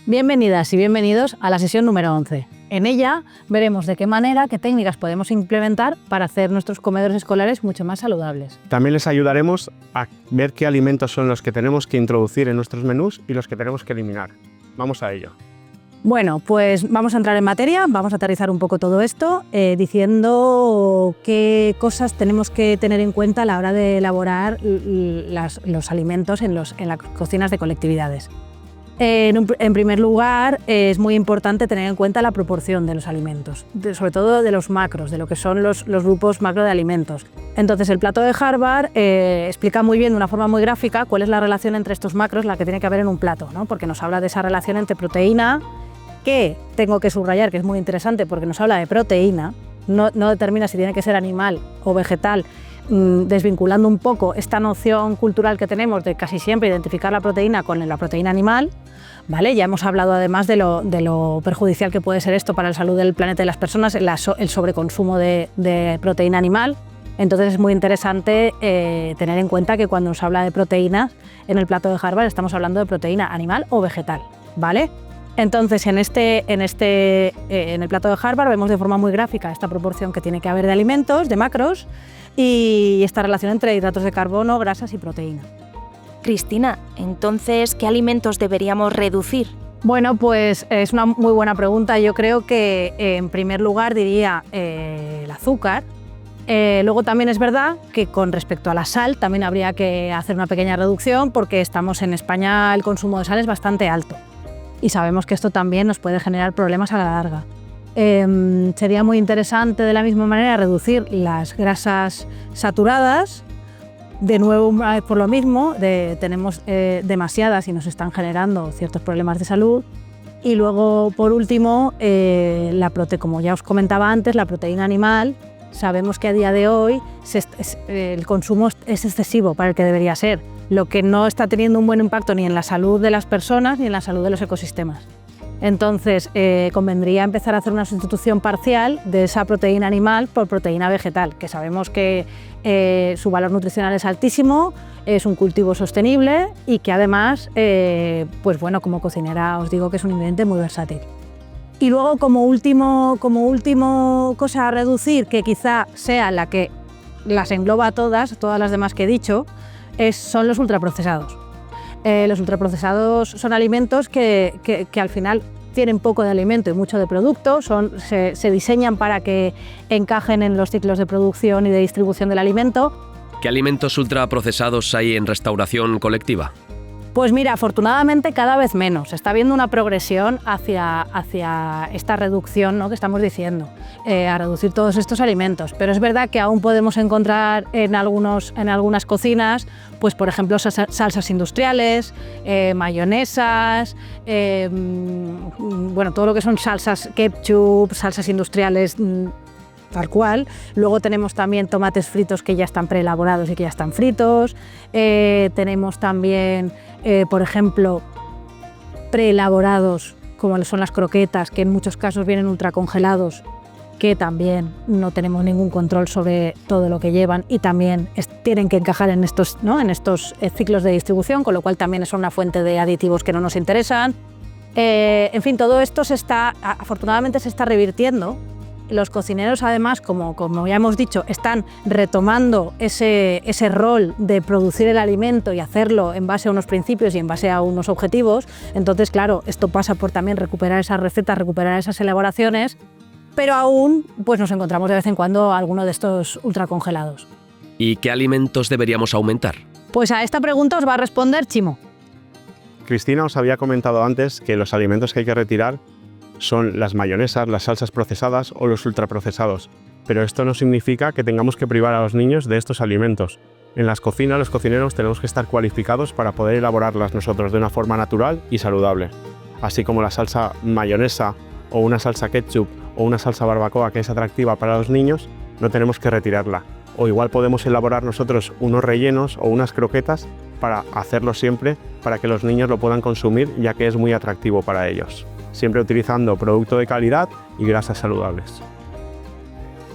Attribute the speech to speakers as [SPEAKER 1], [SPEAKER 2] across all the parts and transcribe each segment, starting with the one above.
[SPEAKER 1] Bienvenidas y bienvenidos a la sesión número 11. En ella veremos de qué manera, qué técnicas podemos implementar para hacer nuestros comedores escolares mucho más saludables.
[SPEAKER 2] También les ayudaremos a ver qué alimentos son los que tenemos que introducir en nuestros menús y los que tenemos que eliminar. Vamos a ello.
[SPEAKER 1] Bueno, pues vamos a entrar en materia, vamos a aterrizar un poco todo esto diciendo qué cosas tenemos que tener en cuenta a la hora de elaborar los alimentos en las cocinas de colectividades. En primer lugar, es muy importante tener en cuenta la proporción de los alimentos, sobre todo de los macros, de lo que son los grupos macro de alimentos. Entonces, el plato de Harvard explica muy bien, de una forma muy gráfica, cuál es la relación entre estos macros, la que tiene que haber en un plato, ¿no? Porque nos habla de esa relación entre proteína, que tengo que subrayar, que es muy interesante porque nos habla de proteína, no determina si tiene que ser animal o vegetal, desvinculando un poco esta noción cultural que tenemos de casi siempre identificar la proteína con la proteína animal, ¿vale? Ya hemos hablado además de lo perjudicial que puede ser esto para la salud del planeta y las personas, el sobreconsumo de proteína animal. Entonces es muy interesante tener en cuenta que cuando nos habla de proteínas en el plato de Harvard estamos hablando de proteína animal o vegetal, ¿vale? Entonces en el plato de Harvard vemos de forma muy gráfica esta proporción que tiene que haber de alimentos, de macros, y esta relación entre hidratos de carbono, grasas y proteína.
[SPEAKER 3] Cristina, entonces, ¿qué alimentos deberíamos reducir?
[SPEAKER 1] Bueno, pues es una muy buena pregunta. Yo creo que en primer lugar diría el azúcar. Luego también es verdad que con respecto a la sal también habría que hacer una pequeña reducción porque estamos en España, el consumo de sal es bastante alto y sabemos que esto también nos puede generar problemas a la larga. Sería muy interesante de la misma manera reducir las grasas saturadas. De nuevo, por lo mismo, tenemos demasiadas y nos están generando ciertos problemas de salud. Y luego, por último, como ya os comentaba antes, la proteína animal. Sabemos que a día de hoy el consumo es excesivo para el que debería ser, lo que no está teniendo un buen impacto ni en la salud de las personas ni en la salud de los ecosistemas. Entonces, convendría empezar a hacer una sustitución parcial de esa proteína animal por proteína vegetal, que sabemos que su valor nutricional es altísimo, es un cultivo sostenible y que además, pues bueno, como cocinera os digo que es un ingrediente muy versátil. Y luego, como último cosa a reducir, que quizá sea la que las engloba a todas las demás que he dicho, son los ultraprocesados. Los ultraprocesados son alimentos que al final tienen poco de alimento y mucho de producto, se diseñan para que encajen en los ciclos de producción y de distribución del alimento.
[SPEAKER 4] ¿Qué alimentos ultraprocesados hay en restauración colectiva?
[SPEAKER 1] Pues mira, afortunadamente cada vez menos. Se está viendo una progresión hacia esta reducción, ¿no?, que estamos diciendo, a reducir todos estos alimentos. Pero es verdad que aún podemos encontrar en algunas cocinas, pues por ejemplo, salsas industriales, mayonesas, bueno, todo lo que son salsas ketchup, salsas industriales, tal cual. Luego tenemos también tomates fritos que ya están preelaborados y que ya están fritos. Tenemos también, por ejemplo, preelaborados, como son las croquetas, que en muchos casos vienen ultracongelados, que también no tenemos ningún control sobre todo lo que llevan y también tienen que encajar en estos ciclos de distribución, con lo cual también son una fuente de aditivos que no nos interesan. En fin, todo esto afortunadamente se está revirtiendo. Los cocineros, además, como ya hemos dicho, están retomando ese rol de producir el alimento y hacerlo en base a unos principios y en base a unos objetivos. Entonces, claro, esto pasa por también recuperar esas recetas, recuperar esas elaboraciones, pero aún pues nos encontramos de vez en cuando alguno de estos ultracongelados.
[SPEAKER 4] ¿Y qué alimentos deberíamos aumentar?
[SPEAKER 1] Pues a esta pregunta os va a responder Chimo.
[SPEAKER 2] Cristina os había comentado antes que los alimentos que hay que retirar son las mayonesas, las salsas procesadas o los ultraprocesados, pero esto no significa que tengamos que privar a los niños de estos alimentos. En las cocinas, los cocineros tenemos que estar cualificados para poder elaborarlas nosotros de una forma natural y saludable, así como la salsa mayonesa o una salsa ketchup o una salsa barbacoa que es atractiva para los niños, no tenemos que retirarla. O igual podemos elaborar nosotros unos rellenos o unas croquetas para hacerlo siempre para que los niños lo puedan consumir, ya que es muy atractivo para ellos. Siempre utilizando producto de calidad y grasas saludables.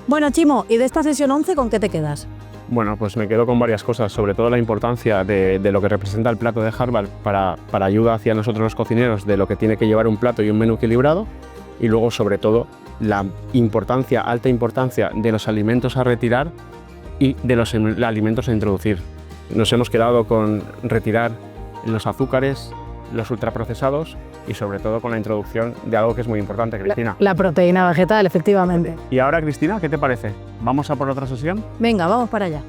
[SPEAKER 1] Bueno, Chimo, ¿y de esta sesión 11 con qué te quedas?
[SPEAKER 2] Bueno, pues me quedo con varias cosas, sobre todo la importancia de lo que representa el plato de Harvard para ayuda hacia nosotros los cocineros, de lo que tiene que llevar un plato y un menú equilibrado, y luego sobre todo la importancia, alta importancia de los alimentos a retirar y de los alimentos a introducir. Nos hemos quedado con retirar los azúcares, los ultraprocesados y sobre todo con la introducción de algo que es muy importante, Cristina.
[SPEAKER 1] La proteína vegetal, efectivamente.
[SPEAKER 2] Y ahora, Cristina, ¿qué te parece? ¿Vamos a por otra sesión?
[SPEAKER 1] Venga, vamos para allá.